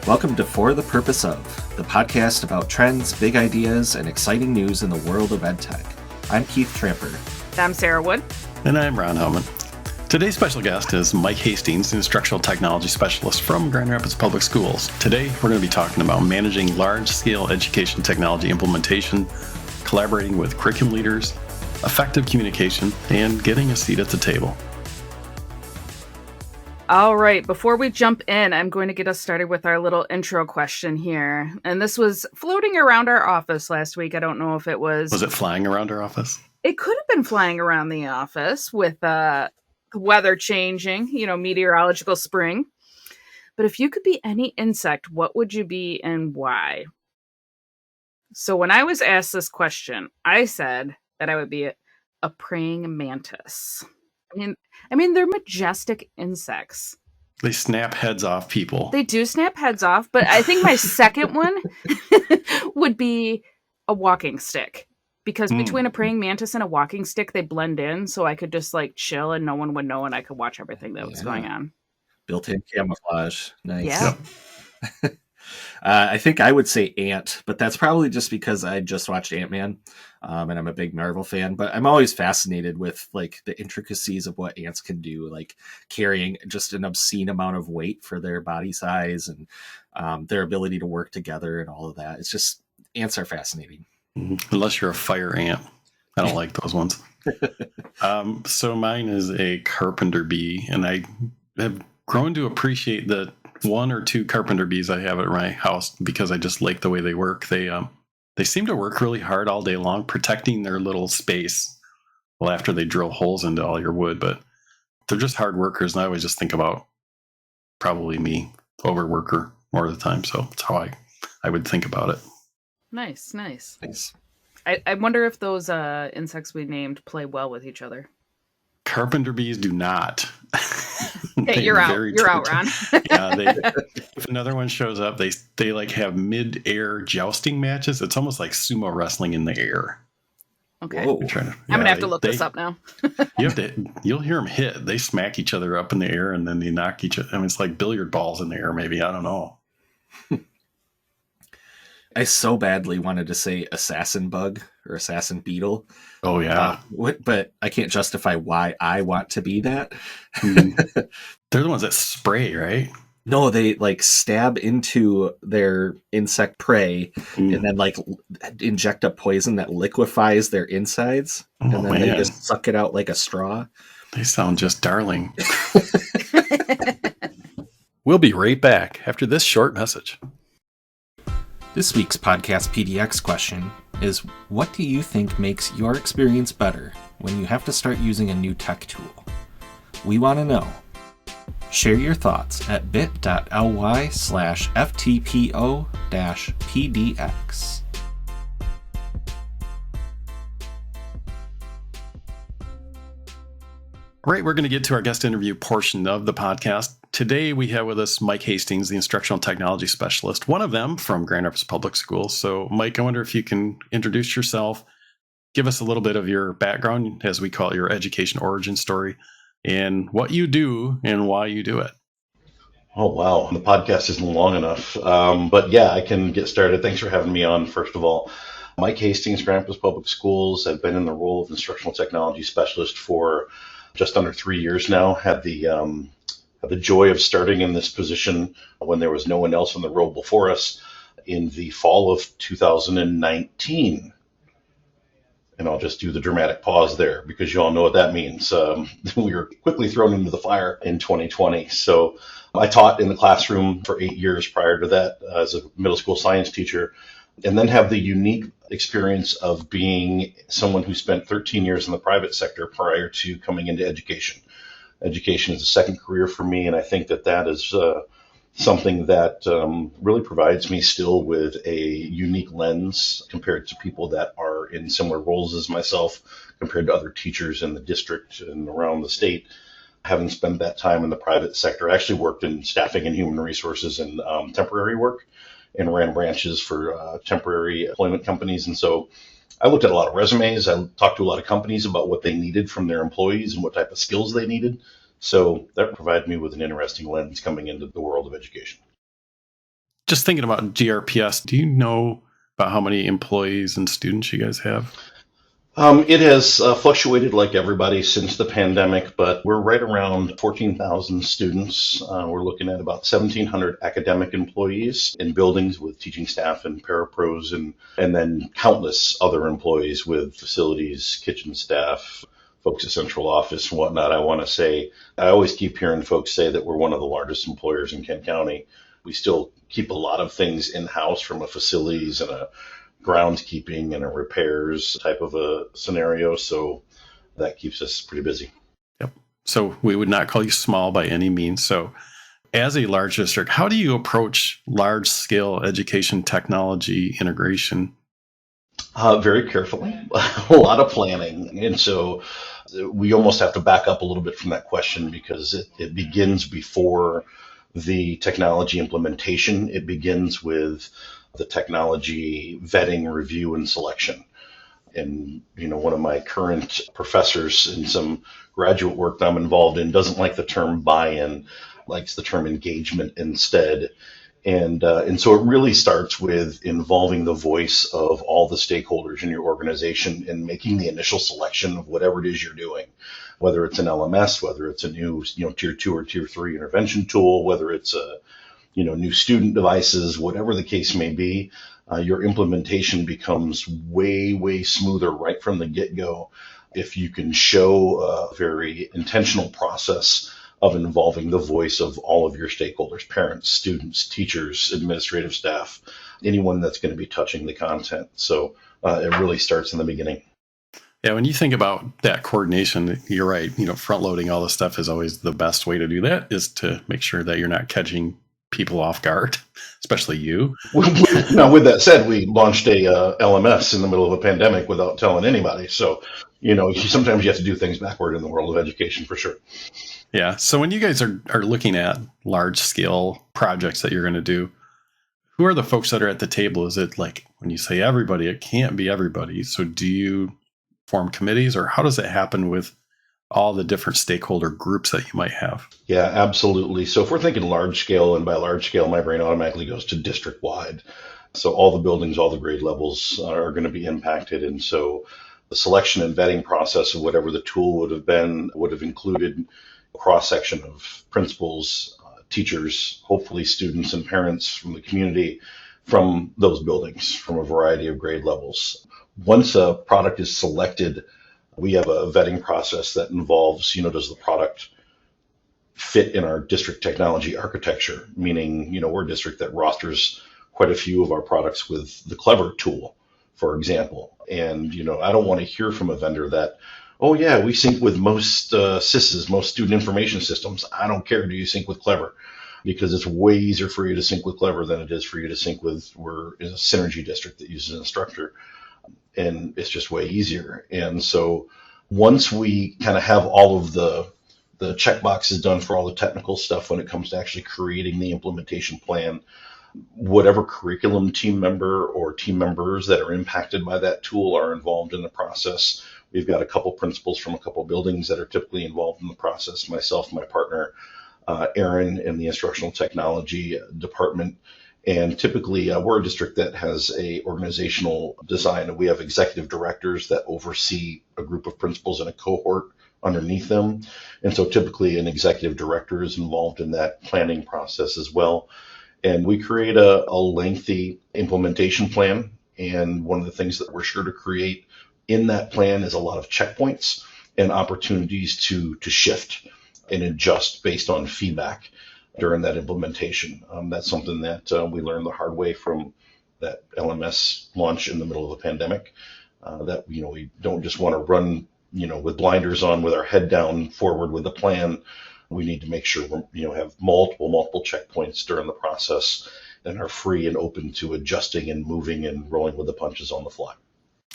Welcome to For the Purpose Of, the podcast about trends, big ideas, and exciting news in the world of EdTech. I'm Keith Tramper. I'm Sarah Wood. And I'm Ron Houtman. Today's special guest is Mike Hastings, Instructional Technology Specialist from Grand Rapids Public Schools. Today, we're going to be talking about managing large-scale education technology implementation, collaborating with curriculum leaders, effective communication, and getting a seat at the table. All right, before we jump in, I'm going to get us started with our little intro question here. And this was floating around our office last week. I don't know if it was... Was it flying around our office? It could have been flying around the office with weather changing, meteorological spring. But if you could be any insect, what would you be and why? So when I was asked this question, I said that I would be a praying mantis. I mean, they're majestic insects. They snap heads off people. They do snap heads off, but I think my second one would be a walking stick. Because between a praying mantis and a walking stick, they blend in, so I could just chill and no one would know and I could watch everything that was going on. Built-in camouflage. Nice. Yeah. I think I would say ant, but that's probably just because I just watched Ant-Man, and I'm a big Marvel fan. But I'm always fascinated with the intricacies of what ants can do, like carrying just an obscene amount of weight for their body size and their ability to work together and all of that. It's just, ants are fascinating. Unless you're a fire ant. I don't like those ones. So mine is a carpenter bee, and I have grown to appreciate the one or two carpenter bees I have at my house because I just like the way they work. They seem to work really hard all day long, protecting their little space. Well, after they drill holes into all your wood, but they're just hard workers, and I always just think about probably me, overworker, more of the time. So that's how I would think about it. Nice. I wonder if those insects we named play well with each other. Carpenter bees do not. Hey, you're out. You're out, Ron. Yeah, if another one shows up, they have mid-air jousting matches. It's almost like sumo wrestling in the air. Okay. I'm gonna have to look this up now. You'll hear them hit. They smack each other up in the air, and then they knock each other. I mean, it's like billiard balls in the air. Maybe, I don't know. I so badly wanted to say assassin bug or assassin beetle. Oh, yeah. But I can't justify why I want to be that. They're the ones that spray, right? No, they stab into their insect prey and then inject a poison that liquefies their insides. And then they just suck it out like a straw. They sound just darling. We'll be right back after this short message. This week's podcast PDX question is, what do you think makes your experience better when you have to start using a new tech tool? We want to know. Share your thoughts at bit.ly/FTPO-PDX. All right, we're going to get to our guest interview portion of the podcast. Today, we have with us Mike Hastings, the Instructional Technology Specialist, one of them from Grand Rapids Public Schools. So, Mike, I wonder if you can introduce yourself, give us a little bit of your background, as we call it, your education origin story, and what you do and why you do it. Oh, wow. The podcast isn't long enough. But yeah, I can get started. Thanks for having me on, first of all. Mike Hastings, Grand Rapids Public Schools. I've been in the role of Instructional Technology Specialist for just under 3 years now. Had the joy of starting in this position when there was no one else in the role before us in the fall of 2019. And I'll just do the dramatic pause there because you all know what that means. We were quickly thrown into the fire in 2020. So I taught in the classroom for 8 years prior to that as a middle school science teacher, and then have the unique experience of being someone who spent 13 years in the private sector prior to coming into education. Education is a second career for me, and I think that is something that really provides me still with a unique lens compared to people that are in similar roles as myself, compared to other teachers in the district and around the state. Having spent that time in the private sector, I actually worked in staffing and human resources and temporary work, and ran branches for temporary employment companies. And so I looked at a lot of resumes. I talked to a lot of companies about what they needed from their employees and what type of skills they needed. So that provided me with an interesting lens coming into the world of education. just thinking about GRPS, do you know about how many employees and students you guys have? It has fluctuated like everybody since the pandemic, but we're right around 14,000 students. We're looking at about 1,700 academic employees in buildings with teaching staff and parapros, and then countless other employees with facilities, kitchen staff, folks at central office and whatnot. I want to say, I always keep hearing folks say that we're one of the largest employers in Kent County. We still keep a lot of things in-house from a facilities and a groundskeeping and a repairs type of a scenario. So that keeps us pretty busy. Yep. So we would not call you small by any means. So as a large district, how do you approach large scale education technology integration? Very carefully, a lot of planning. And so we almost have to back up a little bit from that question because it begins before the technology implementation. It begins with the technology vetting, review, and selection. And, one of my current professors in some graduate work that I'm involved in doesn't like the term buy-in, likes the term engagement instead. And so it really starts with involving the voice of all the stakeholders in your organization and making the initial selection of whatever it is you're doing, whether it's an LMS, whether it's a new, tier 2 or tier 3 intervention tool, whether it's a, new student devices, whatever the case may be. Your implementation becomes way, way smoother right from the get-go if you can show a very intentional process of involving the voice of all of your stakeholders, parents, students, teachers, administrative staff, anyone that's going to be touching the content. So it really starts in the beginning. Yeah, when you think about that coordination, you're right. Front loading all this stuff is always the best way to do that, is to make sure that you're not catching people off guard, especially you. Now, with that said, we launched a LMS in the middle of a pandemic without telling anybody. So, sometimes you have to do things backward in the world of education for sure. Yeah. So when you guys are looking at large scale projects that you're going to do, who are the folks that are at the table? Is it like when you say everybody, it can't be everybody. So do you form committees, or how does it happen with all the different stakeholder groups that you might have? Yeah, absolutely. So if we're thinking large scale, and by large scale, my brain automatically goes to district wide. So all the buildings, all the grade levels are going to be impacted. And so the selection and vetting process of whatever the tool would have included a cross section of principals, teachers, hopefully students and parents from the community, from those buildings, from a variety of grade levels. Once a product is selected, we have a vetting process that involves, does the product fit in our district technology architecture? Meaning, we're a district that rosters quite a few of our products with the Clever tool, for example. And, I don't want to hear from a vendor that, oh yeah, we sync with most SISs, most student information systems. I don't care. Do you sync with Clever? Because it's way easier for you to sync with Clever than it is for you to sync with, we're in a Synergy district that uses Instructor. And it's just way easier. And so once we kind of have all of the check boxes done for all the technical stuff when it comes to actually creating the implementation plan, whatever curriculum team member or team members that are impacted by that tool are involved in the process. We've got a couple principals from a couple buildings that are typically involved in the process. Myself, my partner, Aaron, in the Instructional Technology department. And typically, we're a district that has a organizational design, and we have executive directors that oversee a group of principals and a cohort underneath them. And so typically an executive director is involved in that planning process as well. And we create a lengthy implementation plan. And one of the things that we're sure to create in that plan is a lot of checkpoints and opportunities to shift and adjust based on feedback during that implementation. That's something that we learned the hard way from that LMS launch in the middle of a pandemic, that, we don't just want to run, with blinders on with our head down forward with the plan. We need to make sure we, have multiple checkpoints during the process and are free and open to adjusting and moving and rolling with the punches on the fly.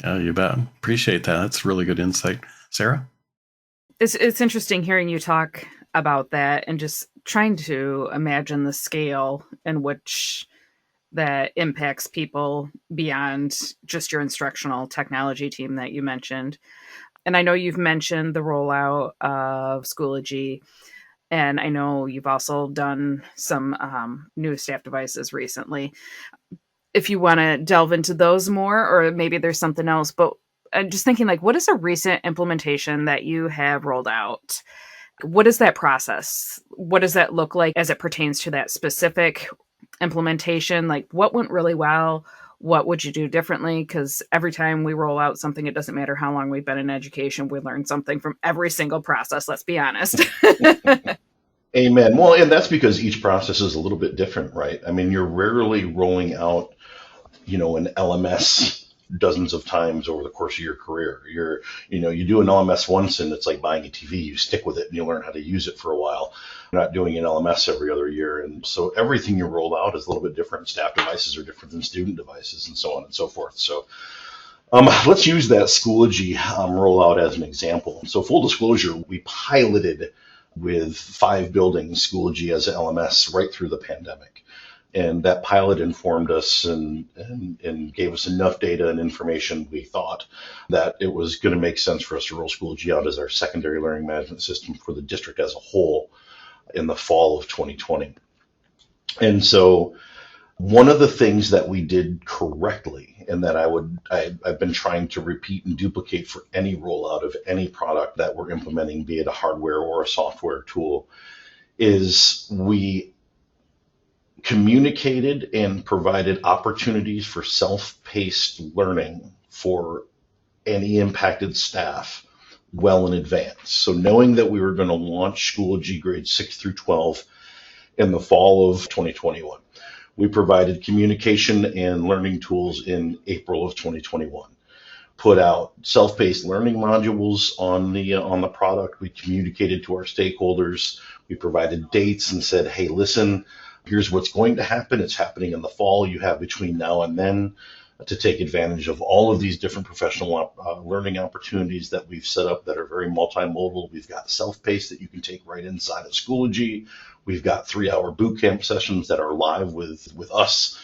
Oh, you bet. Appreciate that. That's really good insight. Sarah? It's interesting hearing you talk about that and just trying to imagine the scale in which that impacts people beyond just your instructional technology team that you mentioned. And I know you've mentioned the rollout of Schoology. And I know you've also done some new staff devices recently. If you want to delve into those more, or maybe there's something else, but I'm just thinking, like, what is a recent implementation that you have rolled out? What is that process? What does that look like as it pertains to that specific implementation? Like, what went really well? What would you do differently? Because every time we roll out something, it doesn't matter how long we've been in education, we learn something from every single process, let's be honest. Amen. Well, and that's because each process is a little bit different, right? I mean, you're rarely rolling out, an LMS dozens of times over the course of your career. You do an LMS once and it's like buying a TV. You stick with it and you learn how to use it for a while. You're not doing an LMS every other year. And so everything you roll out is a little bit different. Staff devices are different than student devices and so on and so forth. So let's use that Schoology rollout as an example. So full disclosure, we piloted with 5 buildings Schoology as an LMS right through the pandemic. And that pilot informed us and gave us enough data and information, we thought, that it was going to make sense for us to roll Schoology out as our secondary learning management system for the district as a whole in the fall of 2020. And so one of the things that we did correctly, and that I've been trying to repeat and duplicate for any rollout of any product that we're implementing, be it a hardware or a software tool, is we communicated and provided opportunities for self-paced learning for any impacted staff well in advance. So knowing that we were going to launch Schoology grades 6 through 12 in the fall of 2021, we provided communication and learning tools in April of 2021. Put out self-paced learning modules on the product. We communicated to our stakeholders. We provided dates and said, hey, listen, here's what's going to happen. It's happening in the fall. You have between now and then to take advantage of all of these different professional learning opportunities that we've set up that are very multimodal. We've got self-paced that you can take right inside of Schoology. We've got 3-hour boot camp sessions that are live with us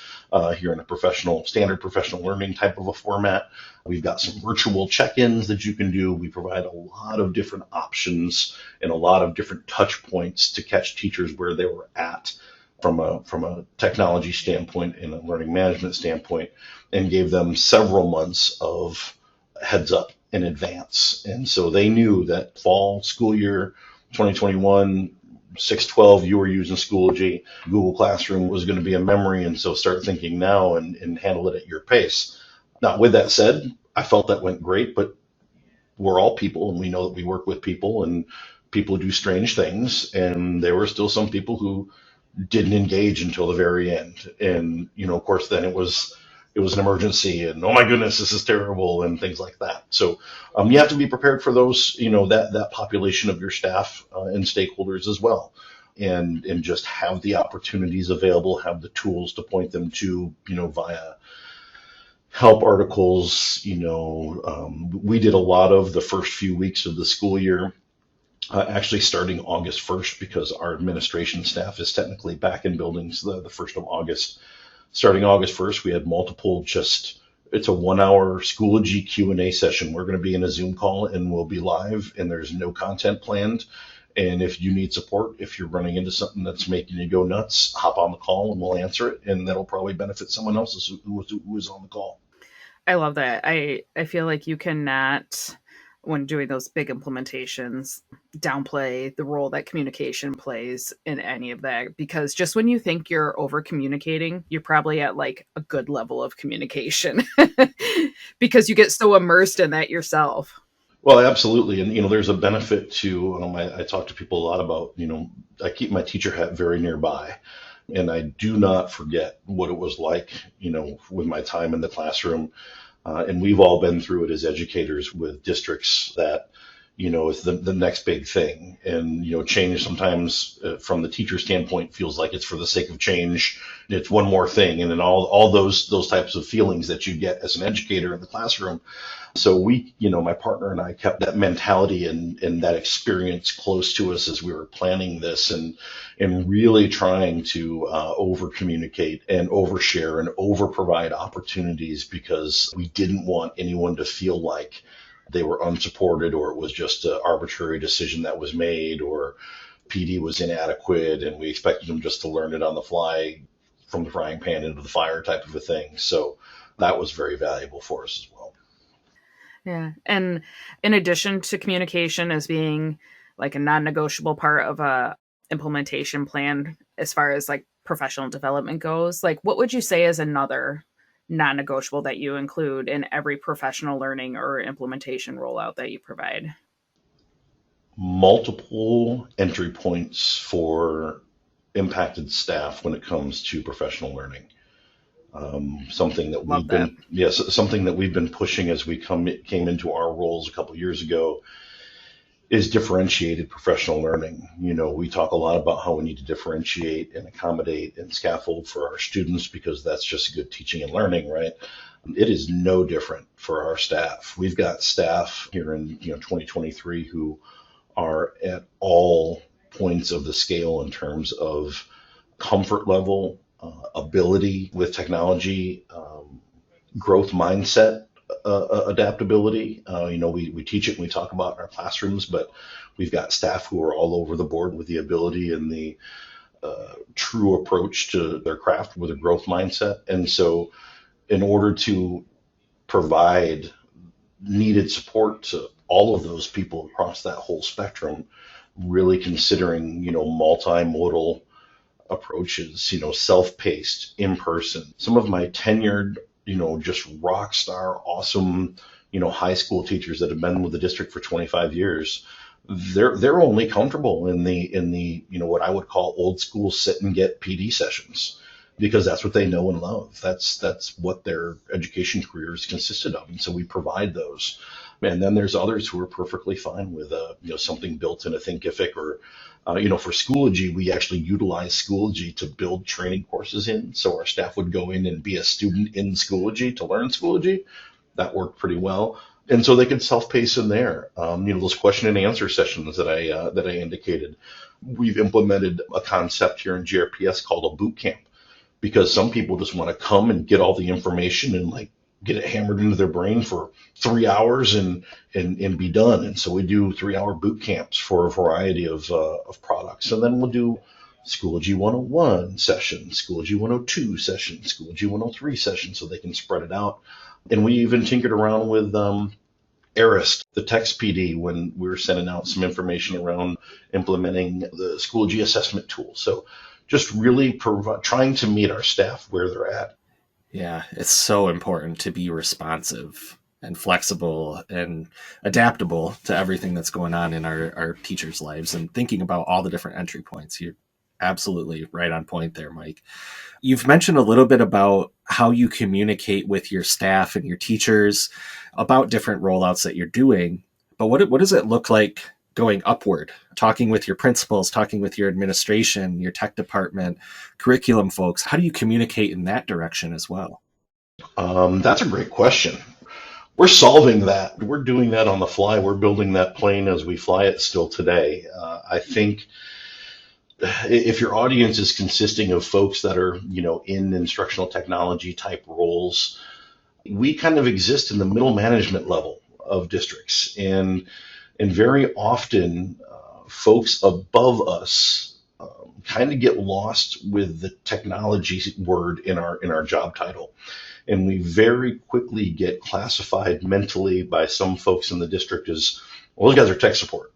here in a standard professional learning type of a format. We've got some virtual check-ins that you can do. We provide a lot of different options and a lot of different touch points to catch teachers where they were at from a technology standpoint and a learning management standpoint, and gave them several months of heads up in advance. And so they knew that fall school year 2021, 6-12, you were using Schoology. Google Classroom was going to be a memory, and so start thinking now and handle it at your pace. Now, with that said, I felt that went great, but we're all people, and we know that we work with people, and people do strange things, and there were still some people who didn't engage until the very end. And, of course, then it was an emergency and, oh my goodness, this is terrible and things like that. So you have to be prepared for those, that population of your staff and stakeholders as well. And just have the opportunities available, have the tools to point them to, via help articles. We did a lot of the first few weeks of the school year. Actually starting August 1st, because our administration staff is technically back in buildings the 1st of August. Starting August 1st, we had multiple it's a 1-hour Schoology Q&A session. We're going to be in a Zoom call and we'll be live, and there's no content planned. And if you need support, if you're running into something that's making you go nuts, hop on the call and we'll answer it. And that'll probably benefit someone else who is on the call. I love that. I feel like you cannot, when doing those big implementations, downplay the role that communication plays in any of that, because just when you think you're over communicating, you're probably at like a good level of communication because you get so immersed in that yourself. Well, absolutely. And, there's a benefit to, I talk to people a lot about, I keep my teacher hat very nearby, and I do not forget what it was like, with my time in the classroom. And we've all been through it as educators with districts that, is the next big thing. And, change sometimes from the teacher standpoint feels like it's for the sake of change. It's one more thing. And then all those types of feelings that you get as an educator in the classroom. So we, my partner and I kept that mentality and that experience close to us as we were planning this and really trying to over communicate and overshare and over provide opportunities, because we didn't want anyone to feel like they were unsupported or it was just an arbitrary decision that was made or PD was inadequate and we expected them just to learn it on the fly from the frying pan into the fire type of a thing. So that was very valuable for us as well. Yeah. And in addition to communication as being like a non-negotiable part of a implementation plan, as far as like professional development goes, like what would you say is another non-negotiable that you include in every professional learning or implementation rollout that you provide? Multiple entry points for impacted staff when it comes to professional learning. Something that we've been pushing as we came into our roles a couple of years ago is differentiated professional learning. We talk a lot about how we need to differentiate and accommodate and scaffold for our students because that's just good teaching and learning, right? It is no different for our staff. We've got staff here in 2023 who are at all points of the scale in terms of comfort level, ability with technology, growth mindset, adaptability. We teach it and we talk about it in our classrooms, but we've got staff who are all over the board with the ability and the true approach to their craft with a growth mindset. And so in order to provide needed support to all of those people across that whole spectrum, really considering, multimodal approaches, self-paced, in-person. Some of my tenured, just rock star, awesome, high school teachers that have been with the district for 25 years, they're only comfortable in the what I would call old school sit and get PD sessions, because that's what they know and love. That's what their education careers consisted of, and so we provide those. And then there's others who are perfectly fine with something built in a Thinkific or for Schoology, we actually utilize Schoology to build training courses in. So our staff would go in and be a student in Schoology to learn Schoology. That worked pretty well. And so they could self-pace in there. Those question and answer sessions that I indicated. We've implemented a concept here in GRPS called a boot camp, because some people just want to come and get all the information and get it hammered into their brain for 3 hours and be done. And so we do 3-hour boot camps for a variety of products. And then we'll do Schoology 101 sessions, Schoology 102 sessions, Schoology 103 sessions, so they can spread it out. And we even tinkered around with Arist, the text PD, when we were sending out some information around implementing the Schoology assessment tool. So just really trying to meet our staff where they're at. Yeah, it's so important to be responsive and flexible and adaptable to everything that's going on in our teachers' lives, and thinking about all the different entry points. You're absolutely right on point there, Mike. You've mentioned a little bit about how you communicate with your staff and your teachers about different rollouts that you're doing, but what does it look like going upward, talking with your principals, talking with your administration, your tech department, curriculum folks? How do you communicate in that direction as well? That's a great question. We're solving that. We're doing that on the fly. We're building that plane as we fly it still today. I think if your audience is consisting of folks that are, in instructional technology type roles, we kind of exist in the middle management level of districts. And very often, folks above us kind of get lost with the technology word in our job title. And we very quickly get classified mentally by some folks in the district as, well, those guys are tech support.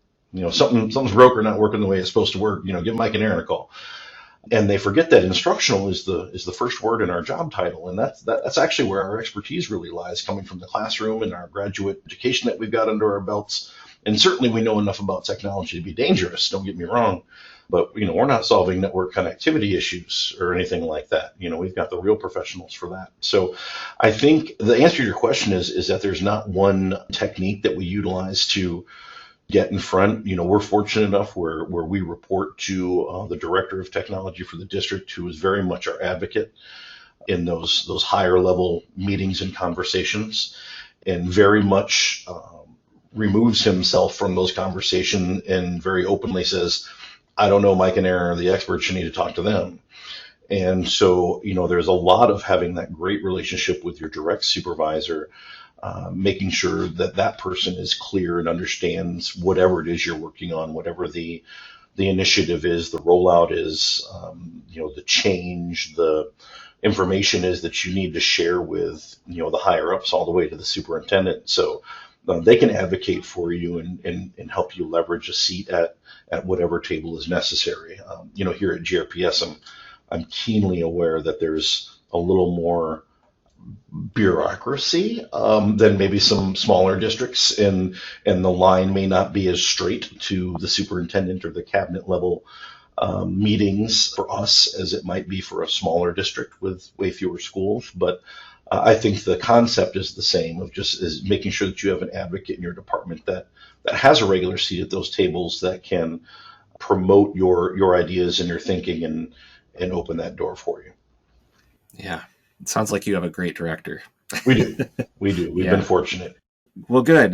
Something's broke or not working the way it's supposed to work. Give Mike and Aaron a call. And they forget that instructional is the first word in our job title. And that's actually where our expertise really lies, coming from the classroom and our graduate education that we've got under our belts. And certainly we know enough about technology to be dangerous, don't get me wrong. But, we're not solving network connectivity issues or anything like that. We've got the real professionals for that. So I think the answer to your question is that there's not one technique that we utilize to get in front. We're fortunate enough where we report to the director of technology for the district, who is very much our advocate in those higher level meetings and conversations, and very much removes himself from those conversations and very openly says, I don't know, Mike and Aaron are the experts, you need to talk to them. And so, there's a lot of having that great relationship with your direct supervisor, making sure that person is clear and understands whatever it is you're working on, whatever the the initiative is, the rollout is, the change, the information is that you need to share with, the higher ups all the way to the superintendent. So they can advocate for you and help you leverage a seat at whatever table is necessary. Here at GRPS, I'm keenly aware that there's a little more bureaucracy than maybe some smaller districts, and the line may not be as straight to the superintendent or the cabinet level meetings for us as it might be for a smaller district with way fewer schools. But I think the concept is the same, of just is making sure that you have an advocate in your department that has a regular seat at those tables, that can promote your ideas and your thinking and open that door for you. Yeah. It sounds like you have a great director. We do. We've been fortunate. Well, good.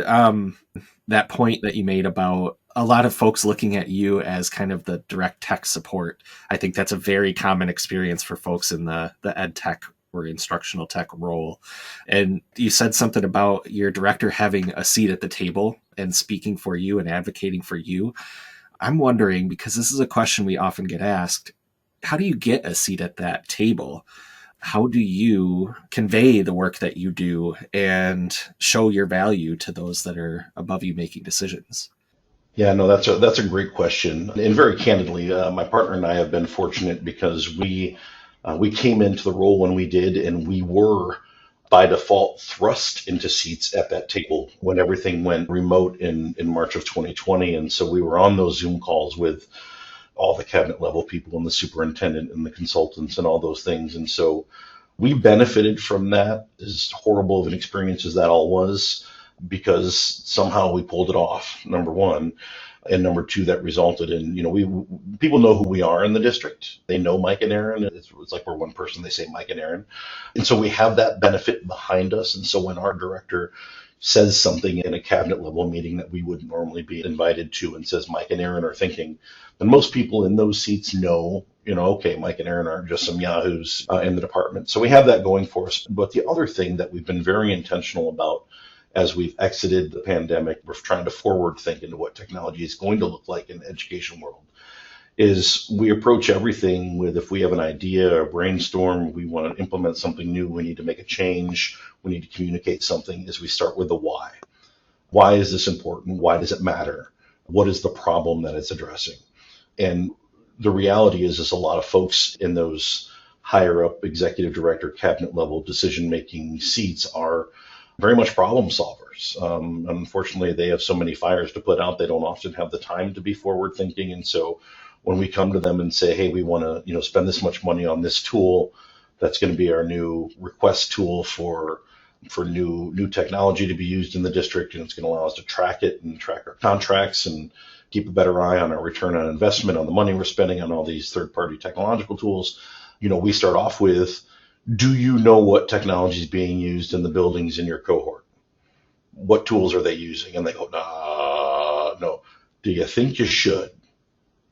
That point that you made about a lot of folks looking at you as kind of the direct tech support, I think that's a very common experience for folks in the EdTech or instructional tech role. And you said something about your director having a seat at the table and speaking for you and advocating for you. I'm wondering, because this is a question we often get asked, how do you get a seat at that table? How do you convey the work that you do and show your value to those that are above you making decisions? Yeah, no, that's a great question. And very candidly, my partner and I have been fortunate because we came into the role when we did, and we were by default thrust into seats at that table when everything went remote in March of 2020. And so we were on those Zoom calls with all the cabinet level people and the superintendent and the consultants and all those things. And so we benefited from that, as horrible of an experience as that all was, because somehow we pulled it off, number one. And number two, that resulted in, people know who we are in the district. They know Mike and Aaron. It's like we're one person. They say Mike and Aaron. And so we have that benefit behind us. And so when our director says something in a cabinet level meeting that we wouldn't normally be invited to and says Mike and Aaron are thinking, then most people in those seats know, okay, Mike and Aaron aren't just some yahoos in the department. So we have that going for us. But the other thing that we've been very intentional about as we've exited the pandemic, we're trying to forward think into what technology is going to look like in the education world, is we approach everything with, if we have an idea or brainstorm, we want to implement something new, we need to make a change, we need to communicate something, is we start with the why. Why is this important? Why does it matter? What is the problem that it's addressing? And the reality is a lot of folks in those higher up executive director, cabinet level decision-making seats are very much problem solvers. Unfortunately, they have so many fires to put out, they don't often have the time to be forward thinking. And so when we come to them and say, hey, we want to spend this much money on this tool, that's going to be our new request tool for new technology to be used in the district, and it's going to allow us to track it and track our contracts and keep a better eye on our return on investment, on the money we're spending on all these third-party technological tools. We start off with, do you know what technology is being used in the buildings in your cohort? What tools are they using? And they go, no. Do you think you should?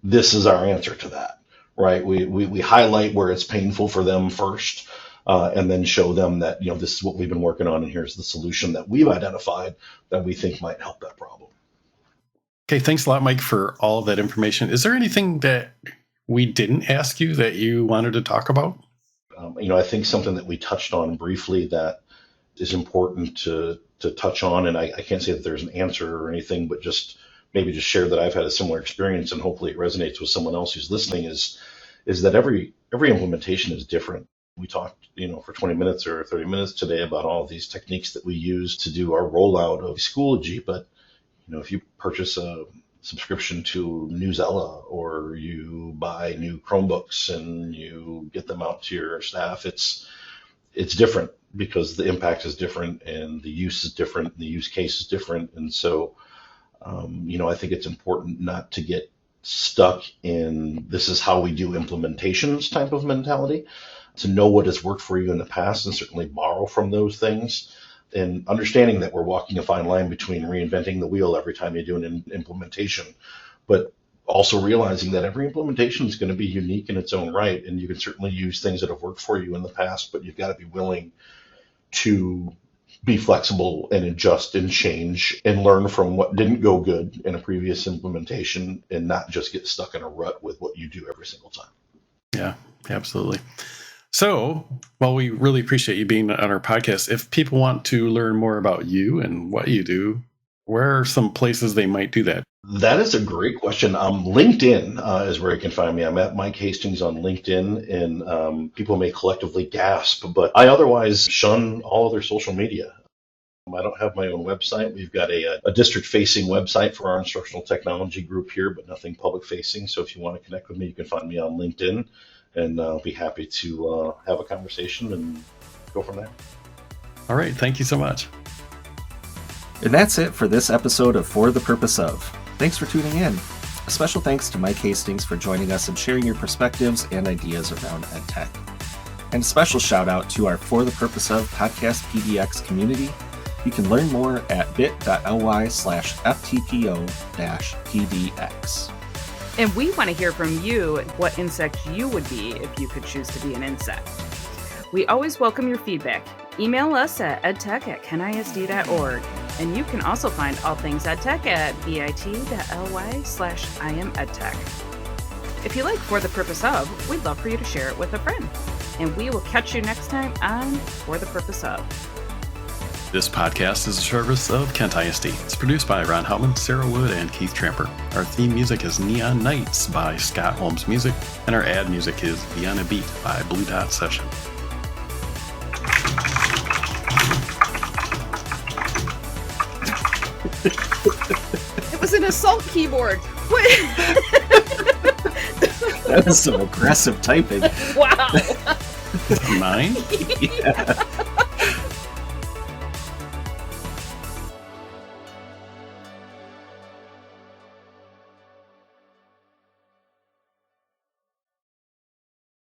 This is our answer to that, right? We highlight where it's painful for them first, and then show them that, this is what we've been working on, and here's the solution that we've identified that we think might help that problem. Okay, thanks a lot, Mike, for all of that information. Is there anything that we didn't ask you that you wanted to talk about? I think something that we touched on briefly that is important to touch on, and I can't say that there's an answer or anything, but just share that I've had a similar experience, and hopefully it resonates with someone else who's listening, is that every implementation is different. We talked, for 20 minutes or 30 minutes today about all of these techniques that we use to do our rollout of Schoology, but if you purchase a subscription to Newsella, or you buy new Chromebooks and you get them out to your staff, it's different because the impact is different and the use is different, the use case is different. And so, I think it's important not to get stuck in this is how we do implementations type of mentality, to know what has worked for you in the past and certainly borrow from those things. And understanding that we're walking a fine line between reinventing the wheel every time you do an implementation, but also realizing that every implementation is going to be unique in its own right. And you can certainly use things that have worked for you in the past, but you've got to be willing to be flexible and adjust and change and learn from what didn't go good in a previous implementation and not just get stuck in a rut with what you do every single time. Yeah, absolutely. So, well, we really appreciate you being on our podcast. If people want to learn more about you and what you do, where are some places they might do that? That is a great question. LinkedIn is where you can find me. I'm at Mike Hastings on LinkedIn, and people may collectively gasp, but I otherwise shun all other social media. I don't have my own website. We've got a district-facing website for our instructional technology group here, but nothing public-facing. So if you want to connect with me, you can find me on LinkedIn, and I'll be happy to have a conversation and go from there. All right. Thank you so much. And that's it for this episode of For the Purpose Of. Thanks for tuning in. A special thanks to Mike Hastings for joining us and sharing your perspectives and ideas around EdTech. And a special shout out to our For the Purpose Of podcast PDX community. You can learn more at bit.ly/FTPO-PDX. And we want to hear from you what insect you would be if you could choose to be an insect. We always welcome your feedback. Email us at edtech@kenisd.org. And you can also find all things EdTech at bit.ly/IamEdTech. If you like For the Purpose Of, we'd love for you to share it with a friend. And we will catch you next time on For the Purpose Of. This podcast is a service of Kent ISD. It's produced by Ron Houtman, Sarah Wood, and Keith Tramper. Our theme music is Neon Nights by Scott Holmes Music, and our ad music is Be on a Beat by Blue Dot Session. It was an assault keyboard. What? That was some aggressive typing. Wow. Mine? Yeah.